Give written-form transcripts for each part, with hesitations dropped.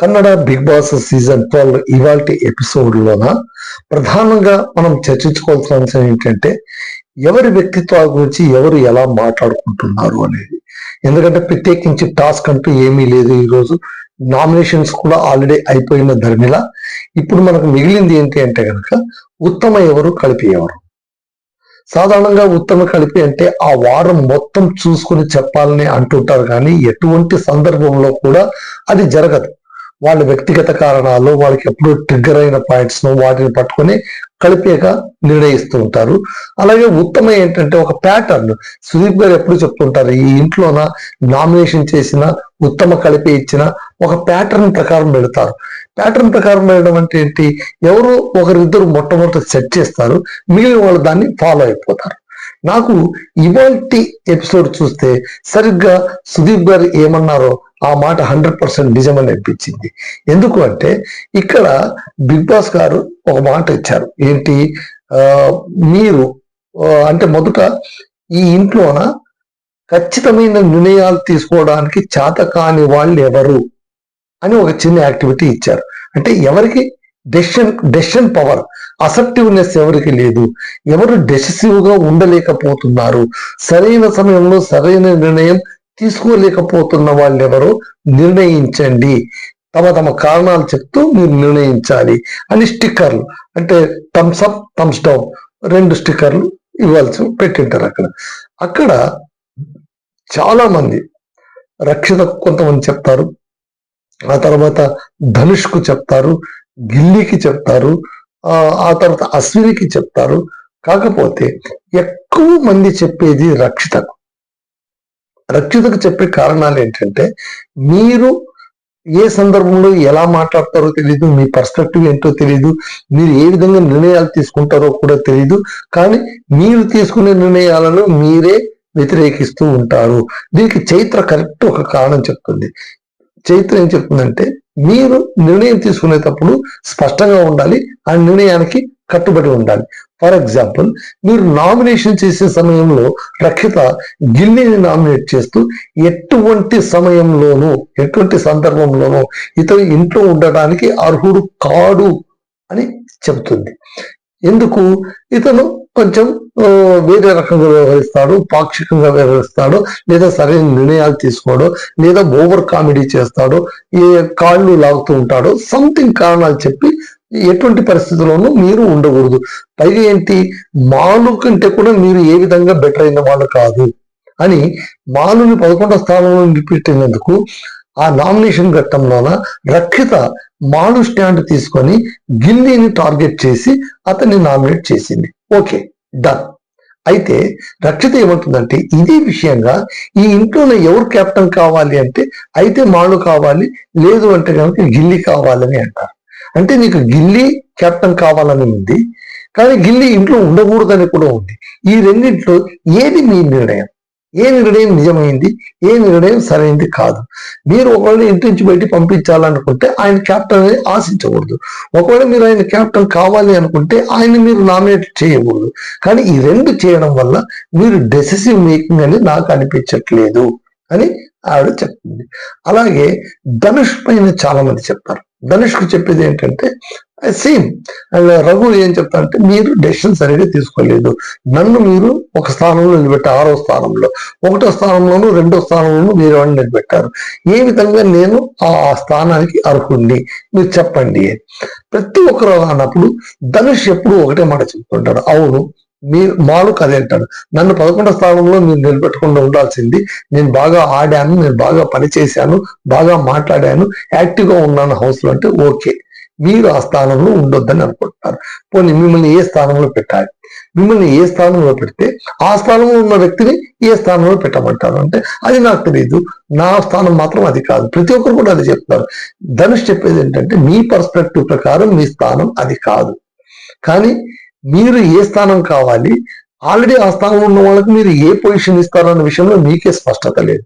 Kannada big boss season 12 ఇవాల్టి episode లోన ప్రధానంగా మనం చర్చించుకోవాల్సిన అంశం ఏంటంటే ఎవరి వ్యక్తిత్వాల గురించి ఎవరు ఎలా మాట్లాడుకుంటున్నారు అనేది. ఎందుకంటే ప్రత్యేకించి టాస్క్ అంటూ ఏమీ లేదు. ఈరోజు నామినేషన్స్ కూడా ఆల్రెడీ అయిపోయిన ధర్మిల. ఇప్పుడు మనకు మిగిలింది ఏంటి అంటే కనుక ఉత్తమ ఎవరు, కలిపి ఎవరు. సాధారణంగా ఉత్తమ కలిపి అంటే ఆ వారం మొత్తం చూసుకుని చెప్పాలని అంటుంటారు, కానీ ఎటువంటి సందర్భంలో కూడా అది జరగదు. వాళ్ళ వ్యక్తిగత కారణాలు, వాళ్ళకి ఎప్పుడు ట్రిగ్గర్ అయిన పాయింట్స్ వాటిని పట్టుకొని కలిపేగా నిర్ణయిస్తూ ఉంటారు. అలాగే ఉత్తమ ఏంటంటే ఒక ప్యాటర్న్. సుదీప్ గారు ఎప్పుడు చెప్తుంటారు, ఈ ఇంట్లోన నామినేషన్ చేసిన ఉత్తమ కలిపి ఇచ్చిన ఒక ప్యాటర్న్ ప్రకారం పెడతారు. ప్యాటర్న్ ప్రకారం వెళ్ళడం అంటే ఏంటి, ఎవరు ఒకరిద్దరు మొట్టమొదటి సెట్ చేస్తారు, మిగిలిన వాళ్ళు దాన్ని ఫాలో అయిపోతారు. నాకు ఇవాల్టి ఎపిసోడ్ చూస్తే సరిగ్గా సుదీప్ గారు ఏమన్నారో ఆ మాట 100% నిజమని అనిపించింది. ఎందుకు అంటే ఇక్కడ బిగ్ బాస్ గారు ఒక మాట ఇచ్చారు. ఏంటి, మీరు అంటే మొదట ఈ ఇంట్లోన ఖచ్చితమైన నిర్ణయాలు తీసుకోవడానికి చేత కాని వాళ్ళు ఎవరు అని ఒక చిన్న యాక్టివిటీ ఇచ్చారు. అంటే ఎవరికి డెసిషన్ పవర్, అసెప్టివ్నెస్ ఎవరికి లేదు, ఎవరు డెసిసివ్ గా ఉండలేకపోతున్నారు, సరైన సమయంలో సరైన నిర్ణయం తీసుకోలేకపోతున్న వాళ్ళు ఎవరో నిర్ణయించండి, తమ కారణాలు చెప్తూ మీరు నిర్ణయించాలి అని స్టిక్కర్లు, అంటే థమ్స్ అప్ థమ్స్ డౌన్ 2 స్టిక్కర్లు ఇవ్వాల్సి పెట్టింటారు. అక్కడ చాలా మంది రక్షిత కొంతమంది చెప్తారు, ఆ తర్వాత ధనుష్కు చెప్తారు, గిల్లీకి చెప్తారు, ఆ తర్వాత అశ్వినికి చెప్తారు. కాకపోతే ఎక్కువ మంది చెప్పేది రక్షితకు చెప్పే కారణాలు ఏంటంటే, మీరు ఏ సందర్భంలో ఎలా మాట్లాడతారో తెలియదు, మీ పర్స్పెక్టివ్ ఏంటో తెలియదు, మీరు ఏ విధంగా నిర్ణయాలు తీసుకుంటారో కూడా తెలియదు, కానీ మీరు తీసుకునే నిర్ణయాలను మీరే వ్యతిరేకిస్తూ ఉంటారు. దీనికి చైత్ర కరెక్ట్ ఒక కారణం చెప్తుంది. చైత్ర ఏం చెప్తుందంటే, మీరు నిర్ణయం తీసుకునేటప్పుడు స్పష్టంగా ఉండాలి, ఆ నిర్ణయానికి కట్టుబడి ఉండాలి. ఫర్ ఎగ్జాంపుల్, మీరు నామినేషన్ చేసే సమయంలో రక్షిత గిల్లీని నామినేట్ చేస్తూ ఎటువంటి సమయంలోనూ ఎటువంటి సందర్భంలోనూ ఇతను ఇంట్లో ఉండడానికి అర్హుడు కాడు అని చెబుతుంది. ఎందుకు, ఇతను కొంచెం వేరే రకంగా వ్యవహరిస్తాడు, పాక్షికంగా వ్యవహరిస్తాడు, లేదా సరైన నిర్ణయాలు తీసుకోవడం, లేదా ఓవర్ కామెడీ చేస్తాడు, ఏ కాళ్ళు లాగుతూ ఉంటాడో సంథింగ్ కారణాలు చెప్పి ఎటువంటి పరిస్థితుల్లోనూ మీరు ఉండకూడదు. పైగా ఏంటి, మాలు కంటే కూడా మీరు ఏ విధంగా బెటర్ అయిన వాళ్ళు కాదు అని మాలుని 11వ స్థానంలో నిలిపెట్టినందుకు ఆ నామినేషన్ ఘట్టంలోన రక్షిత మాలు స్టాండ్ తీసుకొని గిల్లీని టార్గెట్ చేసి అతన్ని నామినేట్ చేసింది. Okay, done. అయితే రక్షిత ఏమంటుందంటే, ఇదే విషయంగా ఈ ఇంట్లోనే ఎవరు కెప్టెన్ కావాలి అంటే అయితే మాలు కావాలి, లేదు అంటే కనుక గిల్లీ కావాలని అంటారు. అంటే నీకు గిల్లీ కెప్టెన్ కావాలని ఉంది, కానీ గిల్లీ ఇంట్లో ఉండకూడదని కూడా ఉంది. ఈ రెండింటిలో ఏది మీ నిర్ణయం? ఏ నిర్ణయం నిజమైంది, ఏ నిర్ణయం సరైనది కాదు? మీరు ఒకవేళ ఇంటి నుంచి బయట పంపించాలనుకుంటే ఆయన కెప్టెన్ అని ఆశించకూడదు. ఒకవేళ మీరు ఆయన కెప్టెన్ కావాలి అనుకుంటే ఆయన మీరు నామినేట్ చేయకూడదు. కానీ ఈ రెండు చేయడం వల్ల మీరు డెసిసివ్ మేకింగ్ అని నాకు అనిపించట్లేదు అని ఆవిడ చెప్తుంది. అలాగే ధనుష్ పైన చాలా మంది చెప్తారు. ధనుష్కు చెప్పేది ఏంటంటే సేమ్. రఘు ఏం చెప్తారంటే, మీరు డెసిషన్ సరిగ్గా తీసుకోలేదు, నన్ను మీరు ఒక స్థానంలో నిలబెట్టారు, 6వ స్థానంలో, 1వ స్థానంలోనూ 2వ స్థానంలోనూ వేరే వాడిని నిలబెట్టారు. ఏ విధంగా నేను ఆ స్థానానికి అర్హుడిని మీరు చెప్పండి. ప్రతి ఒక్కరు అన్నప్పుడు ధనుష్ ఎప్పుడు ఒకటే మాట చెప్తుంటాడు, అవును మీరు మాలుకు అదే అంటాడు, నన్ను 11వ స్థానంలో మీరు నిలబెట్టకుండా ఉండాల్సింది, నేను బాగా ఆడాను, నేను బాగా పనిచేశాను, బాగా మాట్లాడాను, యాక్టివ్గా ఉన్నాను హౌస్ లో అంటే ఓకే, మీరు ఆ స్థానంలో ఉండొద్దని అనుకుంటున్నారు. పోనీ మిమ్మల్ని ఏ స్థానంలో పెట్టాలి? మిమ్మల్ని ఏ స్థానంలో పెడితే ఆ స్థానంలో ఉన్న వ్యక్తిని ఏ స్థానంలో పెట్టమంటారు అంటే అది నాకు తెలియదు, నా స్థానం మాత్రం అది కాదు. ప్రతి ఒక్కరు కూడా అది చెప్తారు. ధనుష్ చెప్పేది ఏంటంటే, మీ పర్స్పెక్టివ్ ప్రకారం మీ స్థానం అది కాదు, కానీ మీరు ఏ స్థానం కావాలి, ఆల్రెడీ ఆ స్థానంలో ఉన్న వాళ్ళకి మీరు ఏ పొజిషన్ ఇస్తారో అన్న విషయంలో మీకే స్పష్టత లేదు.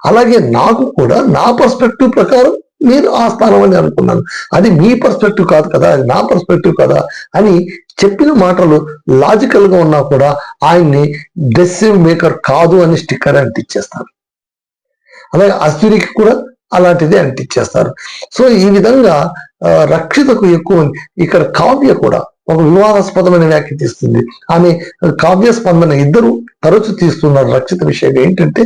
అలాగే నాకు కూడా నా పర్స్పెక్టివ్ ప్రకారం మీరు ఆ స్థానం అని అనుకున్నాను, అది మీ పర్స్పెక్టివ్ కాదు కదా, అది నా పర్స్పెక్టివ్ కదా అని చెప్పిన మాటలు లాజికల్ గా ఉన్నా కూడా ఆయన్ని డెసిసివ్ మేకర్ కాదు అని స్టిక్కర్ అంటిచ్చేస్తారు. అలాగే అశ్వినికి కూడా అలాంటిది అంటించేస్తారు. సో ఈ విధంగా రక్షితకు ఎక్కువ ఇక్కడ కావ్య కూడా ఒక వివాదాస్పదమైన వ్యాఖ్య తీస్తుంది. ఆమె కావ్య స్పందన ఇద్దరు తరచు తీస్తున్నారు. రక్షిత విషయం ఏంటంటే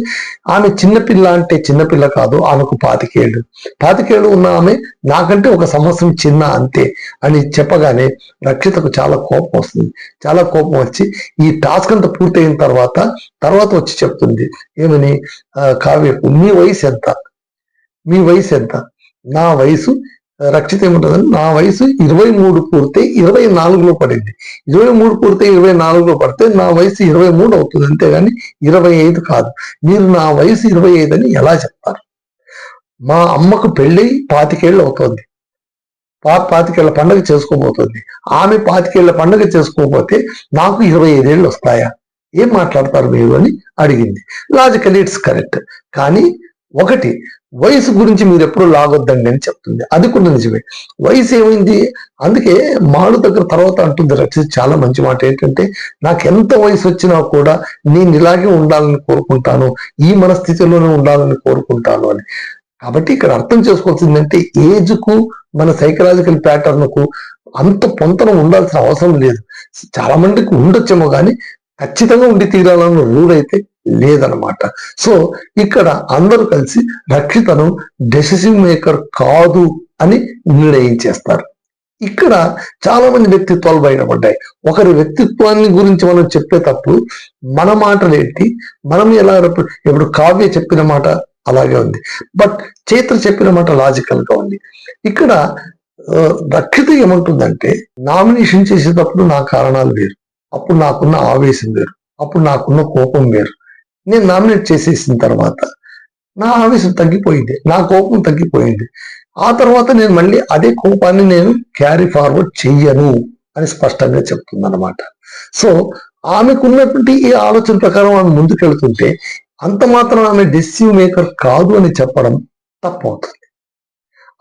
ఆమె చిన్నపిల్ల అంటే చిన్నపిల్ల కాదు, ఆమెకు 25 ఉన్న ఆమె నాకంటే 1 సంవత్సరం చిన్న అంతే అని చెప్పగానే రక్షితకు చాలా కోపం వస్తుంది. చాలా కోపం వచ్చి ఈ టాస్క్ అంతా పూర్తయిన తర్వాత వచ్చి చెప్తుంది ఏమని, కావ్యకు మీ వయసు ఎంత? నా వయసు రక్షిత ఏముంటుందని, నా వయసు 23 పూర్తయి 24లో పడింది. 23 పూర్తయి 24లో పడితే నా వయసు 23 అవుతుంది, అంతేగాని 25 కాదు. మీరు నా వయసు 25 అని ఎలా చెప్తారు? మా అమ్మకు పెళ్ళి 25 ఏళ్ళు అవుతుంది, 25 ఏళ్ల పండుగ చేసుకోబోతుంది. ఆమె 25 ఏళ్ల పండుగ చేసుకోకపోతే నాకు 25 ఏళ్ళు వస్తాయా? ఏం మాట్లాడతారు మీరు అని అడిగింది. Logically it's correct. కానీ ఒకటి, వయసు గురించి మీరు ఎప్పుడు లాగొద్దండి అని చెప్తుంది. అది కూడా నిజమే. వయసు ఏమైంది? అందుకే మాడు దగ్గర తర్వాత అంటుంది రక్షిత చాలా మంచి మాట ఏంటంటే, నాకు ఎంత వయసు వచ్చినా కూడా నేను ఇలాగే ఉండాలని కోరుకుంటాను, ఈ మనస్థితిలోనే ఉండాలని కోరుకుంటాను అని. కాబట్టి ఇక్కడ అర్థం చేసుకోవాల్సిందంటే ఏజ్కు మన సైకలాజికల్ ప్యాటర్న్కు అంత పొంతనం ఉండాల్సిన అవసరం లేదు. చాలా మందికి ఉండొచ్చేమో కానీ ఖచ్చితంగా ఉండి తీరాలన్న రూల్ అయితే లేదనమాట. సో ఇక్కడ అందరూ కలిసి రక్షితను డెసిసివ్ మేకర్ కాదు అని నిర్ణయించేస్తారు. ఇక్కడ చాలా మంది వ్యక్తిత్వాలు బయటపడ్డాయి. ఒకరి వ్యక్తిత్వాన్ని గురించి మనం చెప్పేటప్పుడు మన మాటలేంటి, మనం ఎలా, ఇప్పుడు కావ్య చెప్పిన మాట అలాగే ఉంది, బట్ చైత్ర చెప్పిన మాట లాజికల్ గా ఉంది. ఇక్కడ రక్షిత ఏమంటుందంటే, నామినేషన్ చేసేటప్పుడు నా కారణాలు వేరు, అప్పుడు నాకున్న ఆవేశం వేరు, అప్పుడు నాకున్న కోపం వేరు. నేను నామినేట్ చేసేసిన తర్వాత నా ఆవేశం తగ్గిపోయింది, నా కోపం తగ్గిపోయింది. ఆ తర్వాత నేను మళ్ళీ అదే కోపాన్ని నేను క్యారీ ఫార్వర్డ్ చెయ్యను అని స్పష్టంగా చెప్తుంది అనమాట. సో ఆమెకున్నటువంటి ఈ ఆలోచన ప్రకారం ఆమె ముందుకెళ్తుంటే అంత మాత్రం ఆమె డెసిసివ్ మేకర్ కాదు అని చెప్పడం తప్పవుతుంది.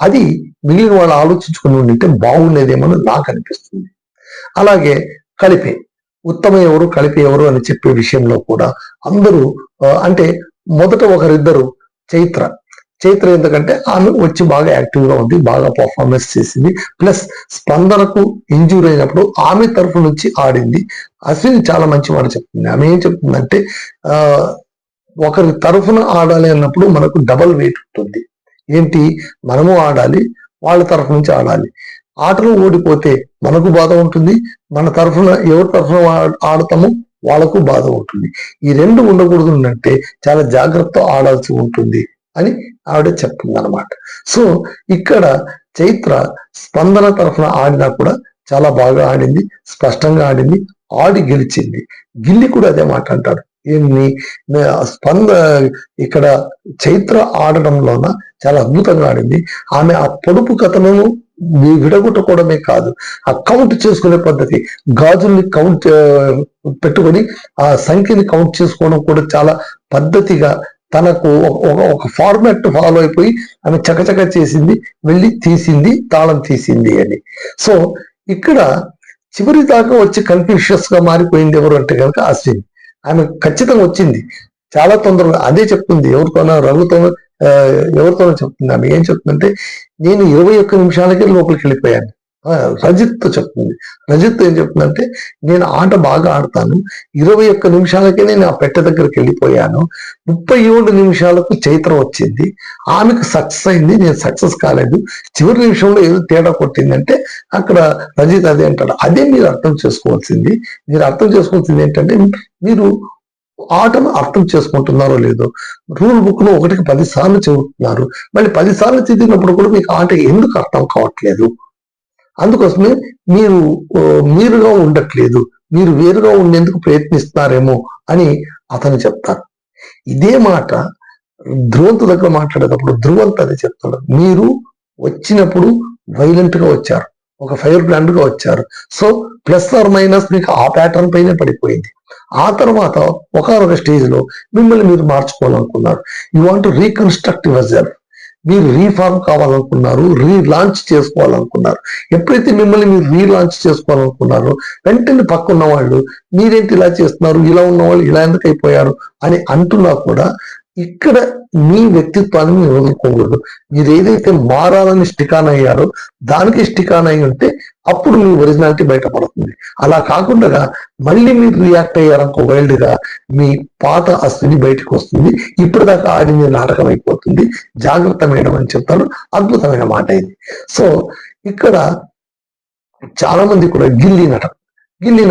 అది మిగిలిన వాళ్ళు ఆలోచించుకుని ఉంటే బాగుండేదేమో నాకు అనిపిస్తుంది. అలాగే కలిపే ఉత్తమ ఎవరు, కలిపి ఎవరు అని చెప్పే విషయంలో కూడా అందరూ అంటే మొదట ఒకరిద్దరు చైత్ర ఎందుకంటే ఆమె వచ్చి బాగా యాక్టివ్ గా ఉంది, బాగా పర్ఫార్మెన్స్ చేసింది, ప్లస్ స్పందనకు ఇంజూరీ అయినప్పుడు ఆమె తరఫు నుంచి ఆడింది. అశ్విని చాలా మంచి మాట చెప్తుంది. ఆమె ఏం చెప్తుందంటే ఒకరి తరఫున ఆడాలి అన్నప్పుడు మనకు డబల్ వెయిట్ ఉంటుంది. ఏంటి, మనము ఆడాలి, వాళ్ళ తరఫు నుంచి ఆడాలి. ఆటలు ఓడిపోతే మనకు బాధ ఉంటుంది, మన తరఫున ఎవరి తరఫున ఆడతామో వాళ్ళకు బాధ ఉంటుంది. ఈ రెండు ఉండకూడదు అంటే చాలా జాగ్రత్త ఆడాల్సి ఉంటుంది అని ఆవిడ చెప్తుంది అనమాట. సో ఇక్కడ చైత్ర స్పందన తరఫున ఆడినా కూడా చాలా బాగా ఆడింది, స్పష్టంగా ఆడింది, ఆడి గెలిచింది. గిల్లి కూడా అదే మాట అంటాడు. ఏమి ఇక్కడ చైత్ర ఆడడంలోన చాలా అద్భుతంగా ఆడింది. ఆమె ఆ పొడుపు కథను విడగొట్టకోవడమే కాదు, ఆ కౌంట్ చేసుకునే పద్ధతి, గాజుల్ని కౌంట్ పెట్టుకొని ఆ సంఖ్యని కౌంట్ చేసుకోవడం కూడా చాలా పద్ధతిగా తనకు ఒక ఫార్మాట్ ఫాలో అయిపోయి ఆమె చకచక చేసింది, వెళ్ళి తీసింది, తాళం తీసింది అని. సో ఇక్కడ చివరి దాకా వచ్చి కన్ఫ్యూషియస్ గా మారిపోయింది ఎవరు అంటే కనుక అశ్విని. ఆమె ఖచ్చితంగా వచ్చింది చాలా తొందరగా, అదే చెప్తుంది ఎవరితోనో రఘుతోనో ఎవరితోనో చెప్తుంది. ఆమె ఏం చెప్తుందంటే, నేను 21 నిమిషాలకే లోపలికి వెళ్ళిపోయాను. రజిత్ చెప్తుంది. రజిత్ ఏం చెప్తుందంటే, నేను ఆట బాగా ఆడతాను, 21 నిమిషాలకే నేను ఆ పెట్టె దగ్గరికి వెళ్ళిపోయాను, 37 నిమిషాలకు చైత్ర వచ్చింది, ఆమెకు సక్సెస్ అయింది, నేను సక్సెస్ కాలేదు, చివరి నిమిషంలో ఏదో తేడా కొట్టిందంటే అక్కడ రజిత్ అదే అంటాడు. అదే మీరు అర్థం చేసుకోవాల్సింది. మీరు అర్థం చేసుకోవాల్సింది ఏంటంటే, మీరు ఆటను అర్థం చేసుకుంటున్నారో లేదో. రూల్ బుక్ లో 1కి 10 సార్లు చదువుతున్నారు, మళ్ళీ 10 సార్లు చదివినప్పుడు కూడా మీకు ఆట ఎందుకు అర్థం కావట్లేదు? అందుకోసమే మీరుగా ఉండట్లేదు, మీరు వేరుగా ఉండేందుకు ప్రయత్నిస్తున్నారేమో అని అతను చెప్తారు. ఇదే మాట ధ్రువంత్ దగ్గర మాట్లాడేటప్పుడు ధ్రువంత్ అదే చెప్తాడు. మీరు వచ్చినప్పుడు వైలెంట్ గా వచ్చారు, ఒక ఫైర్ బ్రాండ్ గా వచ్చారు. సో ప్లస్ ఆర్ మైనస్ మీకు ఆ ప్యాటర్న్ పైనే పడిపోయింది. ఆ తర్వాత ఒకనొక స్టేజ్ లో మిమ్మల్ని మీరు మార్చుకోవాలనుకున్నారు. You want reconstruct yourself, మీరు రీఫార్మ్ కావాలనుకున్నారు, రీలాంచ్ చేసుకోవాలనుకున్నారు. ఎప్పుడైతే మిమ్మల్ని మీరు రీలాంచ్ చేసుకోవాలనుకున్నారో వెంటనే పక్కన్న వాళ్ళు మీరేంటి ఇలా చేస్తున్నారు, ఇలా ఉన్నవాళ్ళు ఇలా ఎందుకు అయిపోయారు అని అంటున్నా కూడా ఇక్కడ మీ వ్యక్తిత్వాన్ని మీరు వదులుకోకూడదు. మీరు ఏదైతే మారాలని స్టికాన్ అయ్యారో దానికి స్టికాన్ అయి ఉంటే అప్పుడు మీ ఒరిజినాలిటీ బయటపడుతుంది. అలా కాకుండా మళ్ళీ మీరు రియాక్ట్ అయ్యారనుకో వైల్డ్ గా, మీ పాత అస్థిని బయటకు వస్తుంది. ఇప్పటిదాకా ఆడింది నాటకం అయిపోతుంది. జాగ్రత్త మేడం అని చెప్తారు. అద్భుతమైన మాట ఇది. సో ఇక్కడ చాలా మంది కూడా గిల్లీ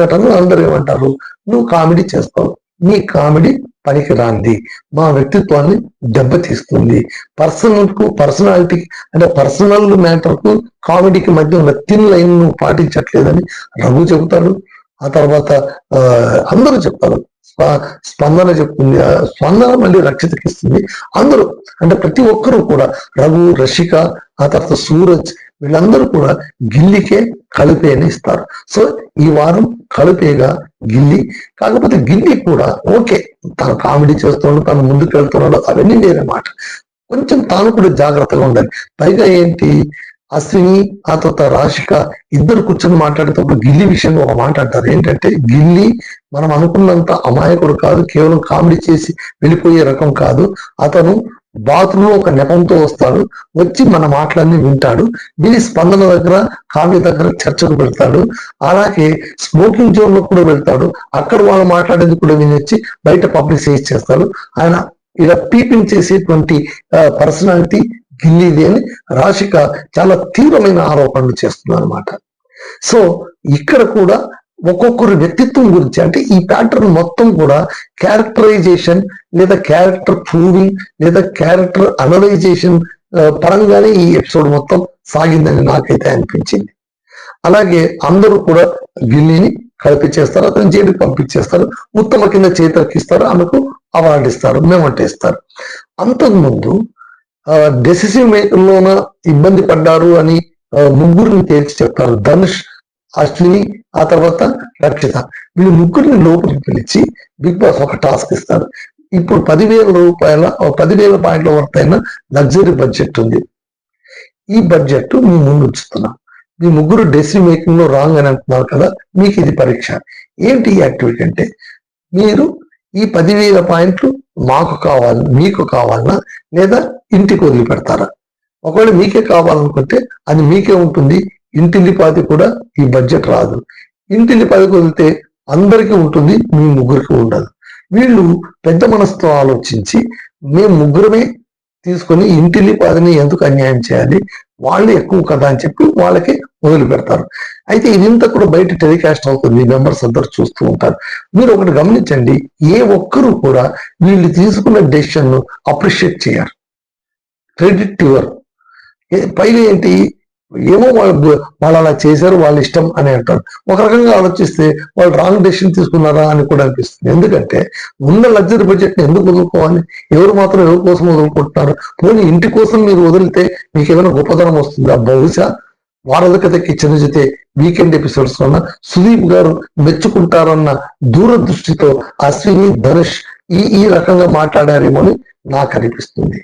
నటన అందరూ ఏమంటారు, నువ్వు కామెడీ చేస్తావు, నీ కామెడీ పనికి రాంది, మా వ్యక్తిత్వాన్ని దెబ్బతీస్తుంది, పర్సనాలిటీ అంటే పర్సనల్ మ్యాటర్ కు కామెడీకి మధ్య ఉన్న థిన్ లైన్ నువ్వు పాటించట్లేదని రఘు చెబుతాడు. ఆ తర్వాత అందరూ చెప్తారు, స్పందన చెప్తుంది, స్పందన మళ్ళీ రక్షితకి ఇస్తుంది. అందరూ అంటే ప్రతి ఒక్కరూ కూడా, రఘు, రషిక, ఆ తర్వాత సూరజ్, వీళ్ళందరూ కూడా గిల్లికే కలిపేని ఇస్తారు. సో ఈ వారం కలిపేగా గిల్లి. కాకపోతే గిల్లి కూడా ఓకే, తను కామెడీ చేస్తున్నాడు, తను ముందుకు వెళ్తున్నాడు, అవన్నీ వేరే మాట. కొంచెం తాను కూడా జాగ్రత్తగా ఉండాలి. పైగా ఏంటి, అశ్విని ఆ తర్వాత రాశిక ఇద్దరు కూర్చొని మాట్లాడేటప్పుడు గిల్లి విషయంలో ఒక మాట అంటారు. ఏంటంటే గిల్లి మనం అనుకున్నంత అమాయకుడు కాదు, కేవలం కామెడీ చేసి వెళ్ళిపోయే రకం కాదు. అతను బాత్రూంలో ఒక నెపంతో వస్తాడు, వచ్చి మన మాటలన్నీ వింటాడు, వీరి స్పందన దగ్గర, కావ్య దగ్గర చర్చకు పెడతాడు. అలాగే స్మోకింగ్ జోన్ లో కూడా వెళ్తాడు, అక్కడ వాళ్ళు మాట్లాడేది కూడా వినొచ్చి బయట పబ్లిసైజ్ చేస్తాడు. ఆయన ఇలా పీపింగ్ చేసేటువంటి పర్సనాలిటీ గిల్లీది అని రాశిక చాలా తీవ్రమైన ఆరోపణలు చేస్తుంది అనమాట. సో ఇక్కడ కూడా ఒక్కొక్కరి వ్యక్తిత్వం గురించి, అంటే ఈ ప్యాటర్న్ మొత్తం కూడా క్యారెక్టరైజేషన్ లేదా క్యారెక్టర్ ప్రూవింగ్ లేదా క్యారెక్టర్ అనలైజేషన్ పరంగానే ఈ ఎపిసోడ్ మొత్తం సాగిందని నాకైతే అనిపించింది. అలాగే అందరూ కూడా గిల్లీని కలిపించేస్తారు, అతను జైలుకి పంపించేస్తారు, ఉత్తమ కింద చేతకిస్తారు, ఆమెకు అవార్డు ఇస్తారు, మేమంటే ఇస్తారు. అంతకుముందు డెసిసివ్ మేకర్ లోన ఇబ్బంది పడ్డారు అని ముగ్గురిని తేల్చి చెప్తారు. ధనుష్, అశ్విని, ఆ తర్వాత రక్షిత, వీళ్ళు ముగ్గురిని లోపలికి పిలిచి బిగ్ బాస్ ఒక టాస్క్ ఇస్తారు. ఇప్పుడు 10,000 పాయింట్ల వర్త్ అయిన లగ్జరీ బడ్జెట్ ఉంది. ఈ బడ్జెట్ మీ ముందు ఉంచుతున్నా, మీ ముగ్గురు డెసిసివ్ మేకింగ్ లో రాంగ్ అని అంటున్నారు కదా, మీకు ఇది పరీక్ష. ఏంటి ఈ యాక్టివిటీ అంటే, మీరు ఈ 10,000 పాయింట్లు మాకు కావాలి, మీకు కావాలన్నా లేదా ఇంటికి వదిలిపెడతారా? ఒకవేళ మీకే కావాలనుకుంటే అది మీకే ఉంటుంది, ఇంటిల్లిపాది కూడా ఈ బడ్జెట్ రాదు. ఇంటిల్లిపాదికి వదిలితే అందరికీ ఉంటుంది, మీ ముగ్గురికి ఉండదు. వీళ్ళు పెద్ద మనసుతో ఆలోచించి మేము ముగ్గురమే తీసుకొని ఇంటిల్లిపాదిని ఎందుకు అన్యాయం చేయాలి, వాళ్ళు ఎక్కువ కదా అని చెప్పి వాళ్ళకి మొదలు పెడతారు. అయితే ఇదంతా కూడా బయట టెలికాస్ట్ అవుతుంది, మెంబర్స్ అందరు చూస్తూ ఉంటారు. మీరు ఒకటి గమనించండి, ఏ ఒక్కరూ కూడా వీళ్ళు తీసుకున్న డెసిషన్ ను అప్రిషియేట్ చేయరు, క్రెడిట్ ఇవ్వరు. పైగా ఏంటి, ఏమో వాళ్ళు అలా చేశారు, వాళ్ళ ఇష్టం అని అంటారు. ఒక రకంగా ఆలోచిస్తే వాళ్ళు రాంగ్ డెసిషన్ తీసుకున్నారా అని కూడా అనిపిస్తుంది. ఎందుకంటే ఉన్న లగ్జరీ బడ్జెట్ ని ఎందుకు వదులుకోవాలి, ఎవరు మాత్రం ఎవరి కోసం వదులుకుంటున్నారు? పోనీ ఇంటి కోసం మీరు వదిలితే మీకు ఏమైనా గొప్పతనం వస్తుందా? బహుశా వారధికతకి చిన్నజితే వీకెండ్ ఎపిసోడ్స్ వల్ల సుదీప్ గారు మెచ్చుకుంటారన్న దూరదృష్టితో అశ్విని, ధనుష్ ఈ రకంగా మాట్లాడారేమో అని నాకు అనిపిస్తుంది.